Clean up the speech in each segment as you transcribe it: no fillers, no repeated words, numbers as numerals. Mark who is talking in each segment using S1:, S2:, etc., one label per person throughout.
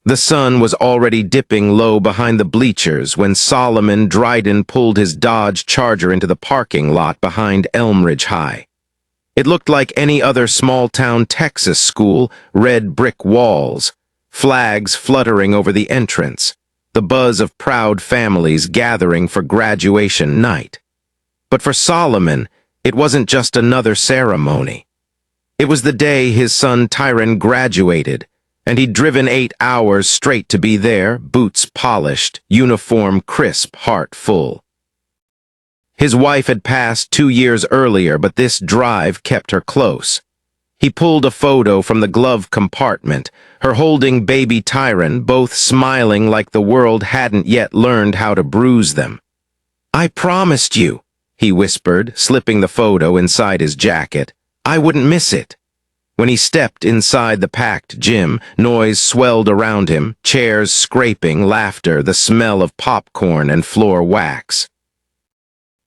S1: The sun was already dipping low behind the bleachers when Solomon Dryden pulled his Dodge Charger into the parking lot behind Elmridge High. It looked like any other small-town Texas school, red brick walls, flags fluttering over the entrance, the buzz of proud families gathering for graduation night. But for Solomon, it wasn't just another ceremony. It was the day his son Tyron graduated, and he'd driven 8 hours straight to be there, boots polished, uniform crisp, heart full. His wife had passed 2 years earlier, but this drive kept her close. He pulled a photo from the glove compartment, her holding baby Tyron, both smiling like the world hadn't yet learned how to bruise them. "I promised you," he whispered, slipping the photo inside his jacket, "I wouldn't miss it." When he stepped inside the packed gym, noise swelled around him, chairs scraping, laughter, the smell of popcorn and floor wax.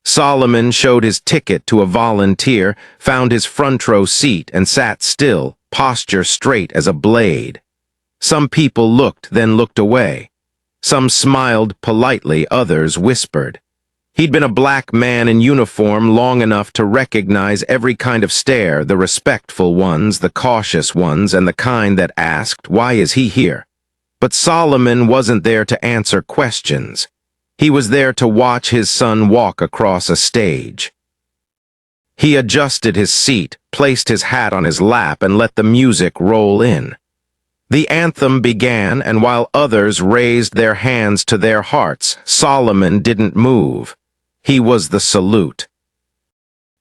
S1: Solomon showed his ticket to a volunteer, found his front row seat, and sat still, posture straight as a blade. Some people looked, then looked away. Some smiled politely, others whispered. He'd been a black man in uniform long enough to recognize every kind of stare, the respectful ones, the cautious ones, and the kind that asked, "Why is he here?" But Solomon wasn't there to answer questions. He was there to watch his son walk across a stage. He adjusted his seat, placed his hat on his lap, and let the music roll in. The anthem began, and while others raised their hands to their hearts, Solomon didn't move. He was the salute.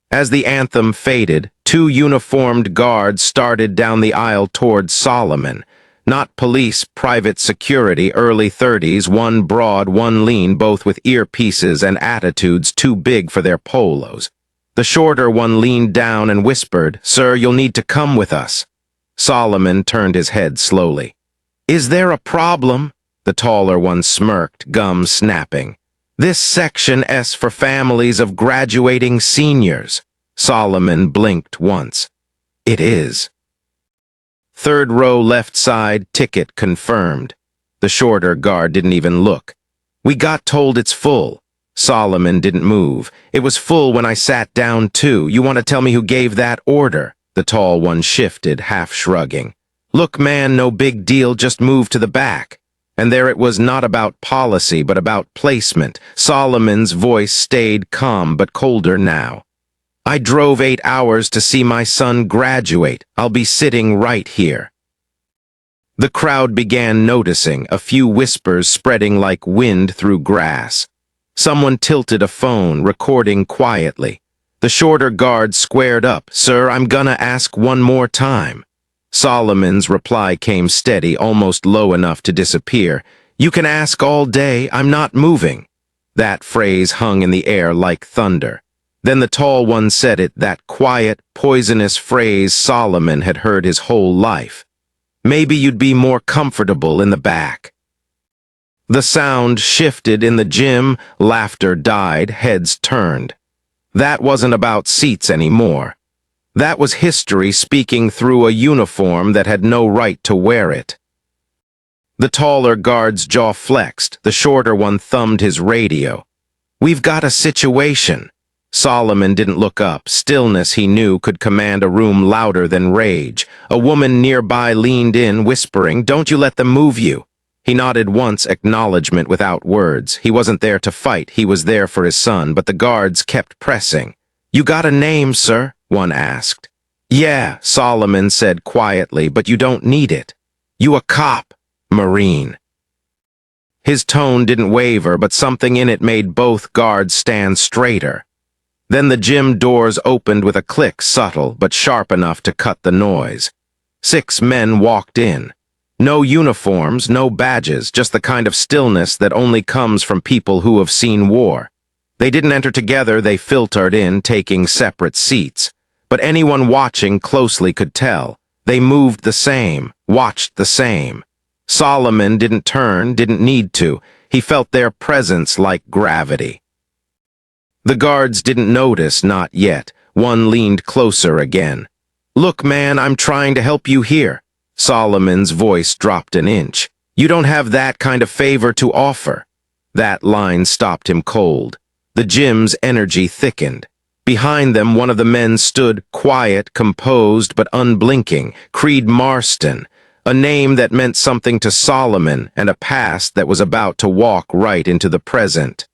S1: As the anthem faded, 2 uniformed guards started down the aisle toward Solomon. Not police, private security, early 30s, one broad, one lean, both with earpieces and attitudes too big for their polos. The shorter one leaned down and whispered, "Sir, you'll need to come with us." Solomon turned his head slowly. "Is there a problem?" The taller one smirked, gum snapping. "This section S for families of graduating seniors." Solomon blinked once. "It is." "Third row left side, ticket confirmed." The shorter guard didn't even look. "We got told it's full." Solomon didn't move. "It was full when I sat down too. You want to tell me who gave that order?" The tall one shifted, half shrugging. "Look, man, no big deal, just move to the back." And there it was, not about policy, but about placement. Solomon's voice stayed calm, but colder now. "I drove 8 hours to see my son graduate. I'll be sitting right here." The crowd began noticing, a few whispers spreading like wind through grass. Someone tilted a phone, recording quietly. The shorter guard squared up. "Sir, I'm gonna ask one more time." Solomon's reply came steady, almost low enough to disappear. "You can ask all day, I'm not moving." That phrase hung in the air like thunder. Then the tall one said it, that quiet, poisonous phrase Solomon had heard his whole life. "Maybe you'd be more comfortable in the back." The sound shifted in the gym, laughter died, heads turned. That wasn't about seats anymore. That was history speaking through a uniform that had no right to wear it. The taller guard's jaw flexed. The shorter one thumbed his radio. "We've got a situation." Solomon didn't look up. Stillness, he knew, could command a room louder than rage. A woman nearby leaned in, whispering, "Don't you let them move you." He nodded once, acknowledgement without words. He wasn't there to fight, he was there for his son, but the guards kept pressing. "You got a name, sir?" one asked. "Yeah," Solomon said quietly, "but you don't need it." "You a cop?" "Marine." His tone didn't waver, but something in it made both guards stand straighter. Then the gym doors opened with a click, subtle but sharp enough to cut the noise. 6 men walked in. No uniforms, no badges, just the kind of stillness that only comes from people who have seen war. They didn't enter together, they filtered in, taking separate seats. But anyone watching closely could tell. They moved the same, watched the same. Solomon didn't turn, didn't need to. He felt their presence like gravity. The guards didn't notice, not yet. One leaned closer again. "Look, man, I'm trying to help you here." Solomon's voice dropped an inch. You don't have that kind of favor to offer." That line stopped him cold. The gym's energy thickened. Behind them, one of the men stood, quiet, composed, but unblinking, Creed Marston, a name that meant something to Solomon and a past that was about to walk right into the present.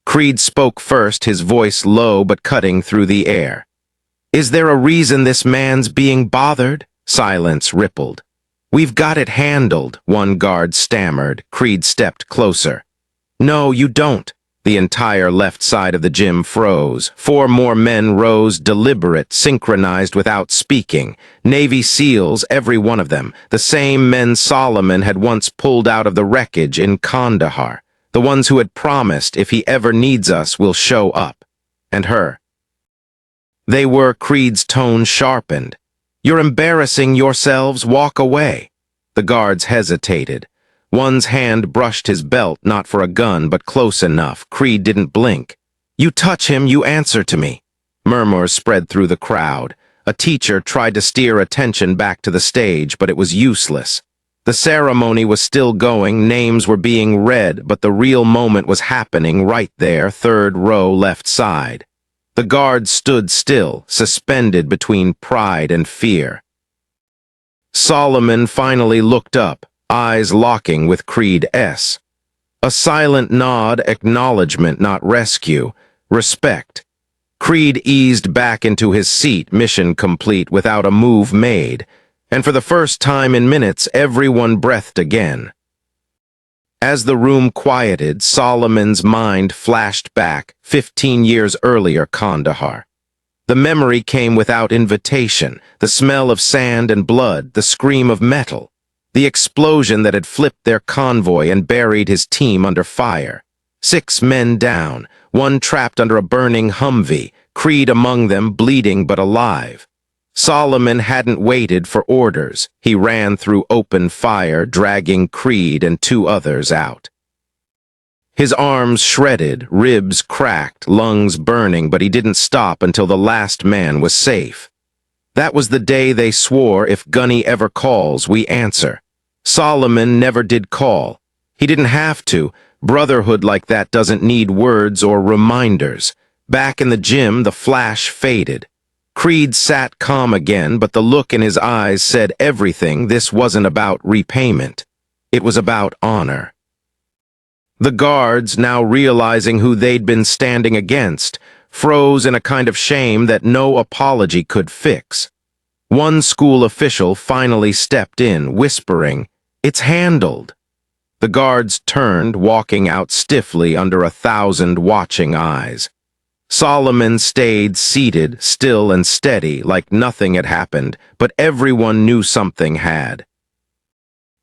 S1: Creed spoke first, his voice low but cutting through the air. "Is there a reason this man's being bothered?" Silence rippled. "We've got it handled," one guard stammered. Creed stepped closer. "No, you don't." The entire left side of the gym froze. 4 more men rose, deliberate, synchronized without speaking. Navy SEALs, every one of them. The same men Solomon had once pulled out of the wreckage in Kandahar. The ones who had promised, "If he ever needs us, we'll show up." And her. They were. Creed's tone sharpened. "You're embarrassing yourselves. Walk away." The guards hesitated. One's hand brushed his belt, not for a gun, but close enough. Creed didn't blink. "You touch him, you answer to me." Murmurs spread through the crowd. A teacher tried to steer attention back to the stage, but it was useless. The ceremony was still going, names were being read, but the real moment was happening right there, 3rd row left side. The guards stood still, suspended between pride and fear. Solomon finally looked up, eyes locking with Creed S. A silent nod, acknowledgement, not rescue, respect. Creed eased back into his seat, mission complete, without a move made, and for the first time in minutes, everyone breathed again. As the room quieted, Solomon's mind flashed back, 15 years earlier, Kandahar. The memory came without invitation, the smell of sand and blood, the scream of metal. The explosion that had flipped their convoy and buried his team under fire. 6 men down, 1 trapped under a burning Humvee, Creed among them, bleeding but alive. Solomon hadn't waited for orders. He ran through open fire, dragging Creed and 2 others out. His arms shredded, ribs cracked, lungs burning, but he didn't stop until the last man was safe. That was the day they swore, "If Gunny ever calls, we answer." Solomon never did call. He didn't have to. Brotherhood like that doesn't need words or reminders. Back in the gym, the flash faded. Creed sat calm again, but the look in his eyes said everything. This wasn't about repayment. It was about honor. The guards, now realizing who they'd been standing against, froze in a kind of shame that no apology could fix. One school official finally stepped in, whispering, "It's handled." The guards turned, walking out stiffly under 1,000 watching eyes. Solomon stayed seated, still and steady, like nothing had happened, but everyone knew something had.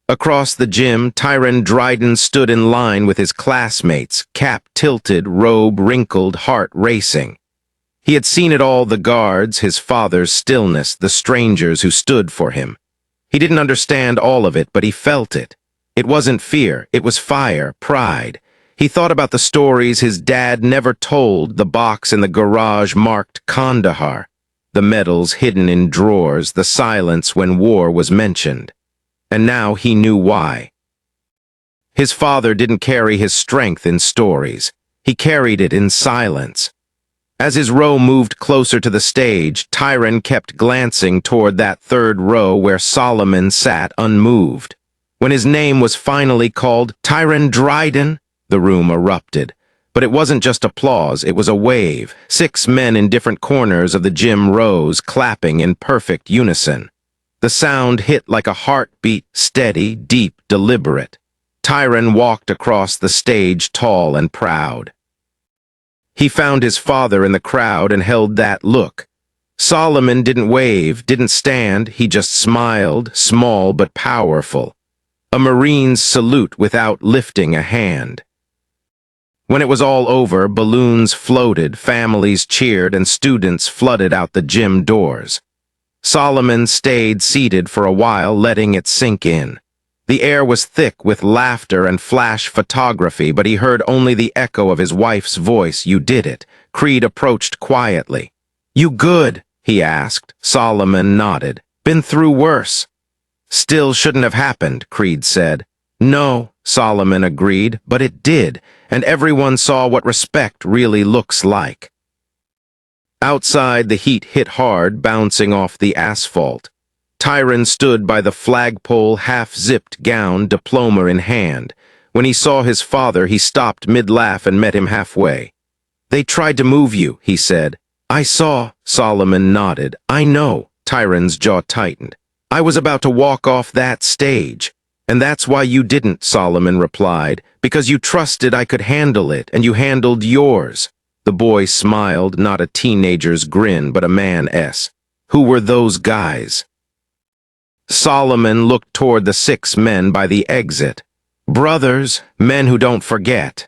S1: Across the gym, Tyron Dryden stood in line with his classmates, cap tilted, robe wrinkled, heart racing. He had seen it all, the guards, his father's stillness, the strangers who stood for him. He didn't understand all of it, but he felt it. It wasn't fear, it was fire, pride. He thought about the stories his dad never told, the box in the garage marked Kandahar, the medals hidden in drawers, the silence when war was mentioned. And now he knew why. His father didn't carry his strength in stories. He carried it in silence. As his row moved closer to the stage, Tyron kept glancing toward that 3rd row where Solomon sat unmoved. When his name was finally called, "Tyron Dryden," the room erupted. But it wasn't just applause, it was a wave. 6 men in different corners of the gym rose, clapping in perfect unison. The sound hit like a heartbeat, steady, deep, deliberate. Tyron walked across the stage, tall and proud. He found his father in the crowd and held that look. Solomon didn't wave, didn't stand, he just smiled, small but powerful. A Marine's salute without lifting a hand. When it was all over, balloons floated, families cheered, and students flooded out the gym doors. Solomon stayed seated for a while, letting it sink in. The air was thick with laughter and flash photography, but he heard only the echo of his wife's voice. "You did it." Creed approached quietly. "You good?" he asked. Solomon nodded. "Been through worse." Still shouldn't have happened, Creed said. No, Solomon agreed, but it did, and everyone saw what respect really looks like. Outside, the heat hit hard, bouncing off the asphalt. Tyron stood by the flagpole, half-zipped gown, diploma in hand. When he saw his father, he stopped mid-laugh and met him halfway. They tried to move you, he said. I saw, Solomon nodded. I know, Tyron's jaw tightened. I was about to walk off that stage. And that's why you didn't, Solomon replied, because you trusted I could handle it, and you handled yours. The boy smiled, not a teenager's grin, but a man's. Who were those guys? Solomon looked toward the 6 men by the exit. Brothers, men who don't forget.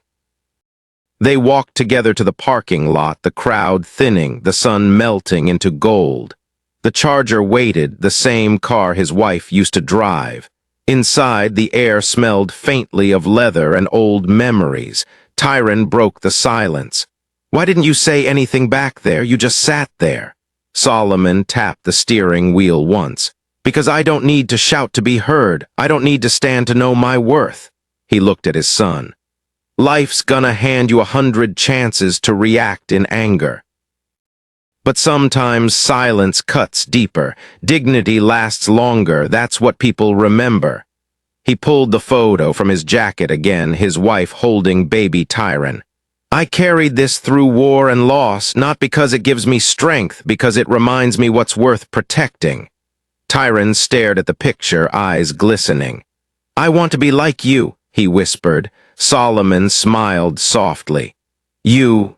S1: They walked together to the parking lot, the crowd thinning, the sun melting into gold. The Charger waited, the same car his wife used to drive. Inside, the air smelled faintly of leather and old memories. Tyron broke the silence. Why didn't you say anything back there? You just sat there. Solomon tapped the steering wheel once. Because I don't need to shout to be heard. I don't need to stand to know my worth. He looked at his son. Life's gonna hand you 100 chances to react in anger. But sometimes silence cuts deeper. Dignity lasts longer. That's what people remember. He pulled the photo from his jacket again, his wife holding baby Tyron. I carried this through war and loss, not because it gives me strength, because it reminds me what's worth protecting. Tyron stared at the picture, eyes glistening. I want to be like you, he whispered. Solomon smiled softly. You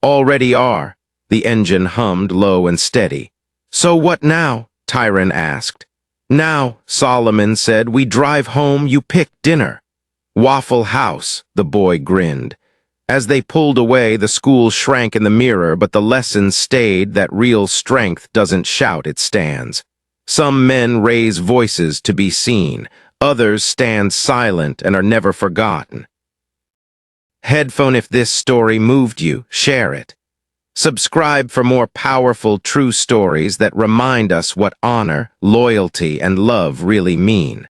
S1: already are. The engine hummed low and steady. So what now? Tyron asked. Now, Solomon said, we drive home, you pick dinner. Waffle House, the boy grinned. As they pulled away, the school shrank in the mirror, but the lesson stayed that real strength doesn't shout, it stands. Some men raise voices to be seen. Others stand silent and are never forgotten. Headphone, if this story moved you, share it. Subscribe for more powerful, true stories that remind us what honor, loyalty, and love really mean.